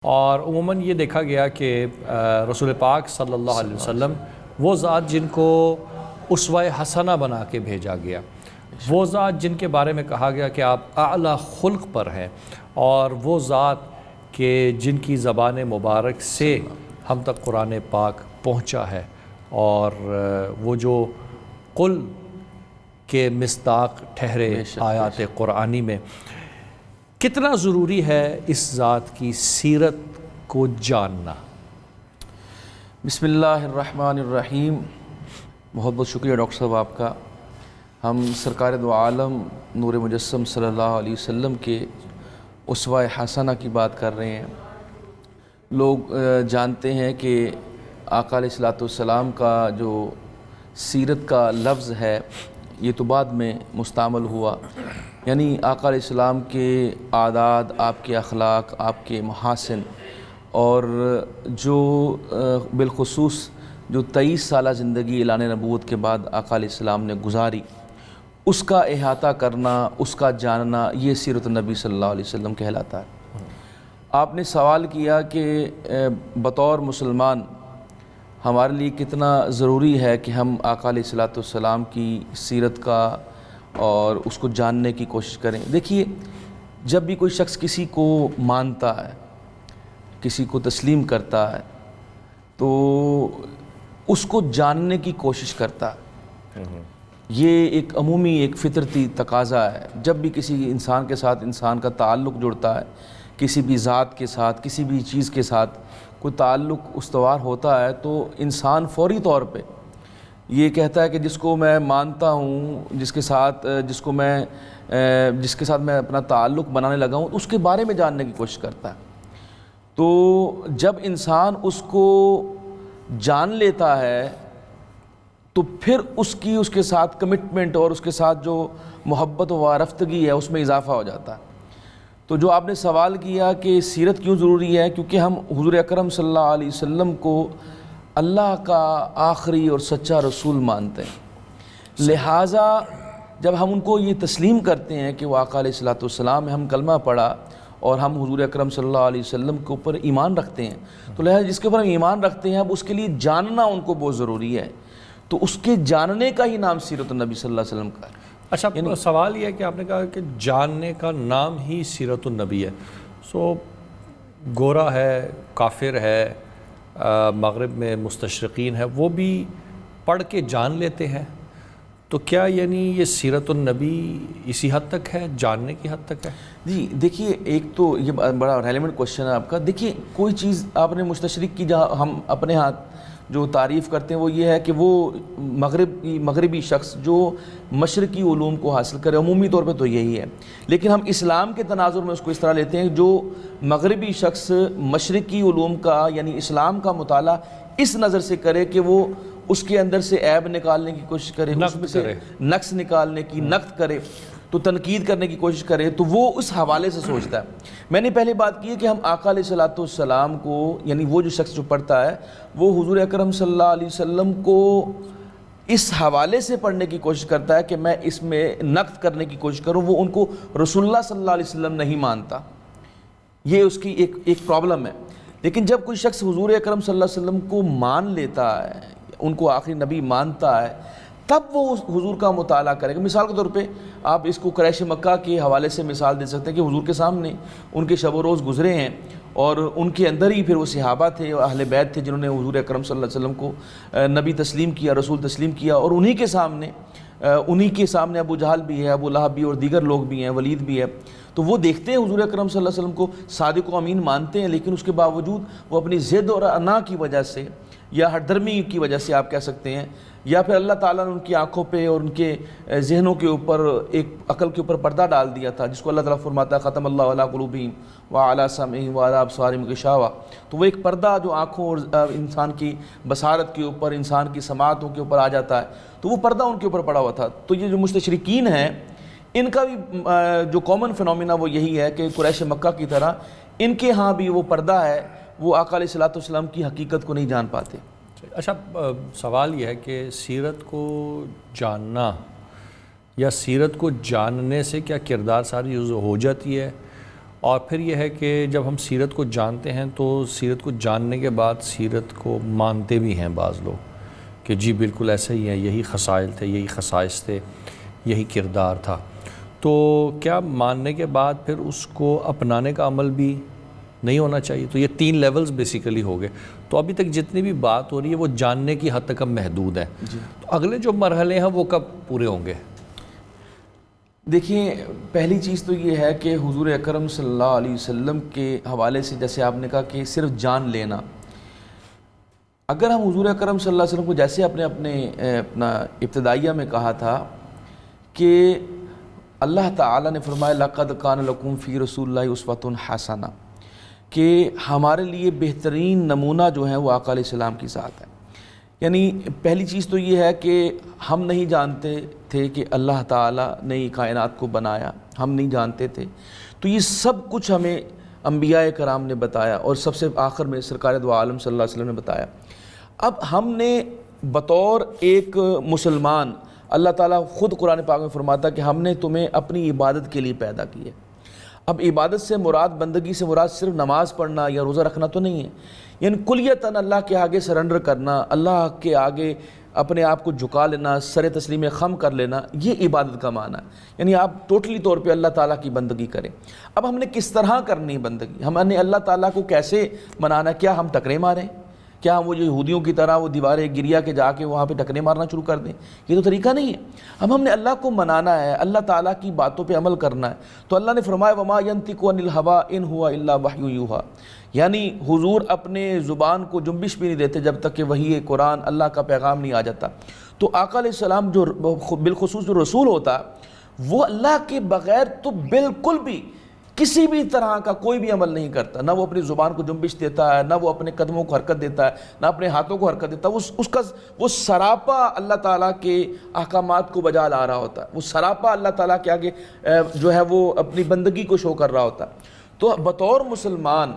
اور عموماً یہ دیکھا گیا کہ رسول پاک صلی اللہ علیہ وسلم وہ ذات جن کو اسوہ حسنہ بنا کے بھیجا گیا، وہ ذات جن کے بارے میں کہا گیا کہ آپ اعلیٰ خلق پر ہیں، اور وہ ذات کہ جن کی زبان مبارک سے ہم تک قرآن پاک پہنچا ہے، اور وہ جو قل کے مصداق ٹھہرے آیات قرآنی میں، کتنا ضروری ہے اس ذات کی سیرت کو جاننا؟ بسم اللہ الرحمن الرحیم۔ بہت بہت شکریہ ڈاکٹر صاحب آپ کا۔ ہم سرکار دو عالم نور مجسم صلی اللہ علیہ وسلم کے اسوہ حسنہ کی بات کر رہے ہیں۔ لوگ جانتے ہیں کہ آقا علیہ الصلوۃ والسلام کا جو سیرت کا لفظ ہے یہ تو بعد میں مستعمل ہوا، یعنی آقا علیہ السلام کے عادات، آپ کے اخلاق، آپ کے محاسن، اور جو بالخصوص جو 23 سالہ زندگی اعلان نبوت کے بعد آقا علیہ السلام نے گزاری، اس کا احاطہ کرنا، اس کا جاننا، یہ سیرت النبی صلی اللہ علیہ وسلم کہلاتا ہے۔ آپ نے سوال کیا کہ بطور مسلمان ہمارے لیے کتنا ضروری ہے کہ ہم آقا علیہ الصلوۃ والسلام کی سیرت کا اور اس کو جاننے کی کوشش کریں۔ دیکھیے، جب بھی کوئی شخص کسی کو مانتا ہے، کسی کو تسلیم کرتا ہے، تو اس کو جاننے کی کوشش کرتا ہے۔ یہ ایک عمومی ایک فطرتی تقاضا ہے۔ جب بھی کسی انسان کے ساتھ انسان کا تعلق جڑتا ہے، کسی بھی ذات کے ساتھ، کسی بھی چیز کے ساتھ کوئی تعلق استوار ہوتا ہے، تو انسان فوری طور پہ یہ کہتا ہے کہ جس کو میں مانتا ہوں، جس کے ساتھ میں اپنا تعلق بنانے لگا ہوں، اس کے بارے میں جاننے کی کوشش کرتا ہے۔ تو جب انسان اس کو جان لیتا ہے تو پھر اس کے ساتھ کمٹمنٹ اور اس کے ساتھ جو محبت و وارفتگی ہے اس میں اضافہ ہو جاتا ہے۔ تو جو آپ نے سوال کیا کہ سیرت کیوں ضروری ہے، کیونکہ ہم حضور اکرم صلی اللہ علیہ وسلم کو اللہ کا آخری اور سچا رسول مانتے ہیں، لہٰذا جب ہم ان کو یہ تسلیم کرتے ہیں کہ وہ آقا علیہ الصلوۃ والسلام ہم کلمہ پڑھا اور ہم حضور اکرم صلی اللہ علیہ وسلم کے اوپر ایمان رکھتے ہیں، تو لہٰذا جس کے اوپر ہم ایمان رکھتے ہیں اب اس کے لیے جاننا ان کو بہت ضروری ہے، تو اس کے جاننے کا ہی نام سیرت النبی صلی اللہ علیہ وسلم کا ہے۔ اچھا، سوال یہ ہے کہ آپ نے کہا کہ جاننے کا نام ہی سیرت النبی ہے، سو گورا ہے، کافر ہے، مغرب میں مستشرقین ہے، وہ بھی پڑھ کے جان لیتے ہیں، تو کیا یعنی یہ سیرت النبی اسی حد تک ہے، جاننے کی حد تک ہے؟ جی دیکھیے، ایک تو یہ بڑا ریلیونٹ کوشچن ہے آپ کا۔ دیکھیے، کوئی چیز آپ نے مستشرق کی جہاں ہم اپنے ہاتھ جو تعریف کرتے ہیں وہ یہ ہے کہ وہ مغربی شخص جو مشرقی علوم کو حاصل کرے، عمومی طور پہ تو یہی ہے، لیکن ہم اسلام کے تناظر میں اس کو اس طرح لیتے ہیں جو مغربی شخص مشرقی علوم کا یعنی اسلام کا مطالعہ اس نظر سے کرے کہ وہ اس کے اندر سے عیب نکالنے کی کوشش کرے، اس میں سے نقص نکالنے کی، نقد کرے، تو تنقید کرنے کی کوشش کرے، تو وہ اس حوالے سے سوچتا ہے۔ میں نے پہلے بات کی ہے کہ ہم آقا علیہ الصلوۃ والسلام کو، یعنی وہ جو شخص جو پڑھتا ہے وہ حضور اکرم صلی اللہ علیہ وسلم کو اس حوالے سے پڑھنے کی کوشش کرتا ہے کہ میں اس میں نقد کرنے کی کوشش کروں، وہ ان کو رسول اللہ صلی اللہ علیہ وسلم نہیں مانتا، یہ اس کی ایک پرابلم ہے۔ لیکن جب کوئی شخص حضور اکرم صلی اللہ علیہ وسلم کو مان لیتا ہے، ان کو آخری نبی مانتا ہے، تب وہ حضور کا مطالعہ کرے گا۔ مثال کے طور پہ آپ اس کو قریش مکہ کے حوالے سے مثال دے سکتے ہیں کہ حضور کے سامنے ان کے شب و روز گزرے ہیں، اور ان کے اندر ہی پھر وہ صحابہ تھے، اہل بیت تھے جنہوں نے حضور اکرم صلی اللہ علیہ وسلم کو نبی تسلیم کیا، رسول تسلیم کیا، اور انہی کے سامنے ابو جہل بھی ہے، ابو لہب بھی، اور دیگر لوگ بھی ہیں، ولید بھی ہے۔ تو وہ دیکھتے ہیں حضور اکرم صلی اللہ علیہ وسلم کو صادق و امین مانتے ہیں، لیکن اس کے باوجود وہ اپنی ضد اور انا کی وجہ سے یا ہٹ درمی کی وجہ سے آپ کہہ سکتے ہیں، یا پھر اللہ تعالیٰ نے ان کی آنکھوں پہ اور ان کے ذہنوں کے اوپر ایک عقل کے اوپر پردہ ڈال دیا تھا، جس کو اللہ تعالیٰ فرماتا ہے ختم اللہ علی قلوبہم وعلی سمعہم وعلی ابصارہم غشاوہ۔ تو وہ ایک پردہ جو آنکھوں اور انسان کی بصارت کے اوپر، انسان کی سماعتوں کے اوپر آ جاتا ہے، تو وہ پردہ ان کے اوپر پڑا ہوا تھا۔ تو یہ جو مستشرقین ہیں، ان کا بھی جو کامن فنومینا وہ یہی ہے کہ قریش مکہ کی طرح ان کے ہاں بھی وہ پردہ ہے، وہ آقا علیہ الصلوۃ والسلام کی حقیقت کو نہیں جان پاتے۔ اچھا، سوال یہ ہے کہ سیرت کو جاننا یا سیرت کو جاننے سے کیا کردار ساری ہو جاتی ہے، اور پھر یہ ہے کہ جب ہم سیرت کو جانتے ہیں تو سیرت کو جاننے کے بعد سیرت کو مانتے بھی ہیں بعض لوگ کہ جی بالکل ایسا ہی ہے، یہی خصائل تھے، یہی خصائص تھے، یہی کردار تھا. تو کیا ماننے کے بعد پھر اس کو اپنانے کا عمل بھی نہیں ہونا چاہیے؟ تو یہ 3 لیولز بیسیکلی ہو گئے. تو ابھی تک جتنی بھی بات ہو رہی ہے وہ جاننے کی حد تک اب محدود ہے. تو اگلے جو مرحلے ہیں وہ کب پورے ہوں گے؟ دیکھیں، پہلی چیز تو یہ ہے کہ حضور اکرم صلی اللہ علیہ وسلم کے حوالے سے جیسے آپ نے کہا کہ صرف جان لینا، اگر ہم حضور اکرم صلی اللہ علیہ وسلم کو جیسے اپنا ابتدائیہ میں کہا تھا کہ اللہ تعالیٰ نے فرمایا لَقَدْ كَانَ لَكُمْ فِي رَسُولِ اللَّهِ أُسْوَةٌ حَسَنَةٌ، کہ ہمارے لیے بہترین نمونہ جو ہے وہ آقا علیہ السلام کی ذات ہے. یعنی پہلی چیز تو یہ ہے کہ ہم نہیں جانتے تھے کہ اللہ تعالیٰ نے کائنات کو بنایا، ہم نہیں جانتے تھے. تو یہ سب کچھ ہمیں انبیاء کرام نے بتایا اور سب سے آخر میں سرکار دو عالم صلی اللہ علیہ وسلم نے بتایا. اب ہم نے بطور ایک مسلمان، اللہ تعالیٰ خود قرآن پاک میں فرماتا کہ ہم نے تمہیں اپنی عبادت کے لیے پیدا کی ہے. اب عبادت سے مراد، بندگی سے مراد صرف نماز پڑھنا یا روزہ رکھنا تو نہیں ہے، یعنی کلیتاً اللہ کے آگے سرنڈر کرنا، اللہ کے آگے اپنے آپ کو جھکا لینا، سر تسلیم خم کر لینا، یہ عبادت کا معنی ہے. یعنی آپ ٹوٹلی طور پہ اللہ تعالیٰ کی بندگی کریں. اب ہم نے کس طرح کرنی بندگی، ہم نے اللہ تعالیٰ کو کیسے منانا؟ کیا ہم ٹکرے ماریں؟ کیا ہم وہ جو یہودیوں کی طرح وہ دیواریں گریا کے جا کے وہاں پہ ٹکرے مارنا شروع کر دیں؟ یہ تو طریقہ نہیں ہے. اب ہم نے اللہ کو منانا ہے، اللہ تعالیٰ کی باتوں پہ عمل کرنا ہے. تو اللہ نے فرمایا وَمَا يَنْطِقُ عَنِ الْهَوَىٰ إِنْ هُوَ إِلَّا وَحْيٌ يُوحَىٰ، یعنی حضور اپنے زبان کو جنبش بھی نہیں دیتے جب تک کہ وحی قرآن اللہ کا پیغام نہیں آ جاتا. تو آقا علیہ السلام جو بالخصوص جو رسول ہوتا وہ اللہ کے بغیر تو بالکل بھی کسی بھی طرح کا کوئی بھی عمل نہیں کرتا. نہ وہ اپنی زبان کو جنبش دیتا ہے، نہ وہ اپنے قدموں کو حرکت دیتا ہے، نہ اپنے ہاتھوں کو حرکت دیتا ہے. وہ سراپا اللہ تعالیٰ کے احکامات کو بجا لا رہا ہوتا ہے، وہ سراپا اللہ تعالیٰ کے آگے جو ہے وہ اپنی بندگی کو شو کر رہا ہوتا ہے. تو بطور مسلمان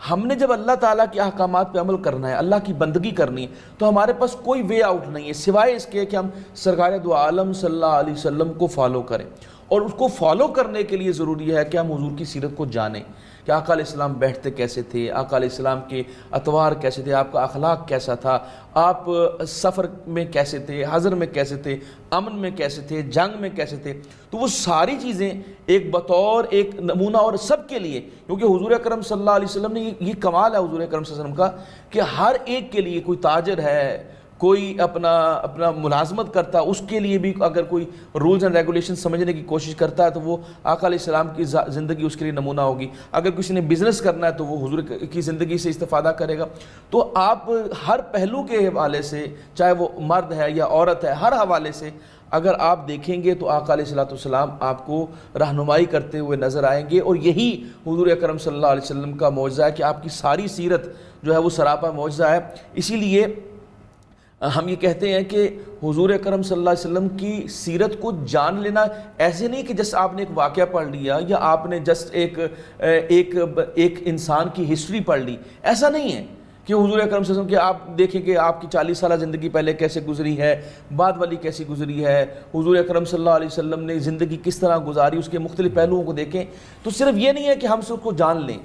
ہم نے جب اللہ تعالیٰ کے احکامات پہ عمل کرنا ہے، اللہ کی بندگی کرنی ہے، تو ہمارے پاس کوئی وے آؤٹ نہیں ہے سوائے اس کے کہ ہم سرکار دو عالم صلی اللہ علیہ وسلم کو فالو کریں. اور اس کو فالو کرنے کے لیے ضروری ہے کہ ہم حضور کی سیرت کو جانیں کہ آقا علیہ السلام بیٹھتے کیسے تھے، آقا علیہ السلام کے اطوار کیسے تھے، آپ کا اخلاق کیسا تھا، آپ سفر میں کیسے تھے، حضر میں کیسے تھے، امن میں کیسے تھے، جنگ میں کیسے تھے. تو وہ ساری چیزیں ایک بطور ایک نمونہ اور سب کے لیے، کیونکہ حضور اکرم صلی اللہ علیہ وسلم نے یہ کمال ہے حضور اکرم صلی اللہ علیہ وسلم کا کہ ہر ایک کے لیے، کوئی تاجر ہے، کوئی اپنا ملازمت کرتا، اس کے لیے بھی اگر کوئی رولز اینڈ ریگولیشن سمجھنے کی کوشش کرتا ہے تو وہ آقا علیہ السلام کی زندگی اس کے لیے نمونہ ہوگی. اگر کسی نے بزنس کرنا ہے تو وہ حضور کی زندگی سے استفادہ کرے گا. تو آپ ہر پہلو کے حوالے سے، چاہے وہ مرد ہے یا عورت ہے، ہر حوالے سے اگر آپ دیکھیں گے تو آقا علیہ السلام آپ کو رہنمائی کرتے ہوئے نظر آئیں گے. اور یہی حضور اکرم صلی اللہ علیہ وسلم کا معجزہ ہے کہ آپ کی ساری سیرت جو ہے وہ سراپا معجزہ ہے. اسی لیے ہم یہ کہتے ہیں کہ حضور اکرم صلی اللہ علیہ وسلم کی سیرت کو جان لینا ایسے نہیں کہ جس آپ نے ایک واقعہ پڑھ لیا یا آپ نے جسٹ ایک انسان کی ہسٹری پڑھ لی. ایسا نہیں ہے کہ حضور اکرم صلی اللہ علیہ وسلم کہ آپ دیکھیں کہ آپ کی 40 سالہ زندگی پہلے کیسے گزری ہے، بعد والی کیسی گزری ہے، حضور اکرم صلی اللہ علیہ وسلم نے زندگی کس طرح گزاری، اس کے مختلف پہلوؤں کو دیکھیں. تو صرف یہ نہیں ہے کہ ہم سب کو جان لیں.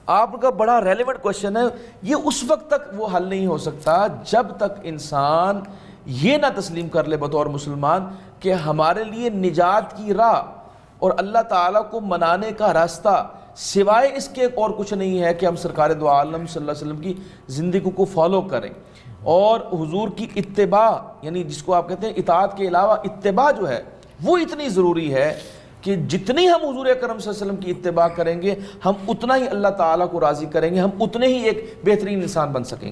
آپ کا بڑا ریلیونٹ کوشچن ہے. یہ اس وقت تک وہ حل نہیں ہو سکتا جب تک انسان یہ نہ تسلیم کر لے بطور مسلمان کہ ہمارے لیے نجات کی راہ اور اللہ تعالیٰ کو منانے کا راستہ سوائے اس کے اور کچھ نہیں ہے کہ ہم سرکار دو عالم صلی اللہ علیہ وسلم کی زندگی کو فالو کریں. اور حضور کی اتباع، یعنی جس کو آپ کہتے ہیں اطاعت کے علاوہ اتباع جو ہے وہ اتنی ضروری ہے کہ جتنی ہم حضور اکرم صلی اللہ علیہ وسلم کی اتباع کریں گے ہم اتنا ہی اللہ تعالیٰ کو راضی کریں گے، ہم اتنے ہی ایک بہترین انسان بن سکیں گے.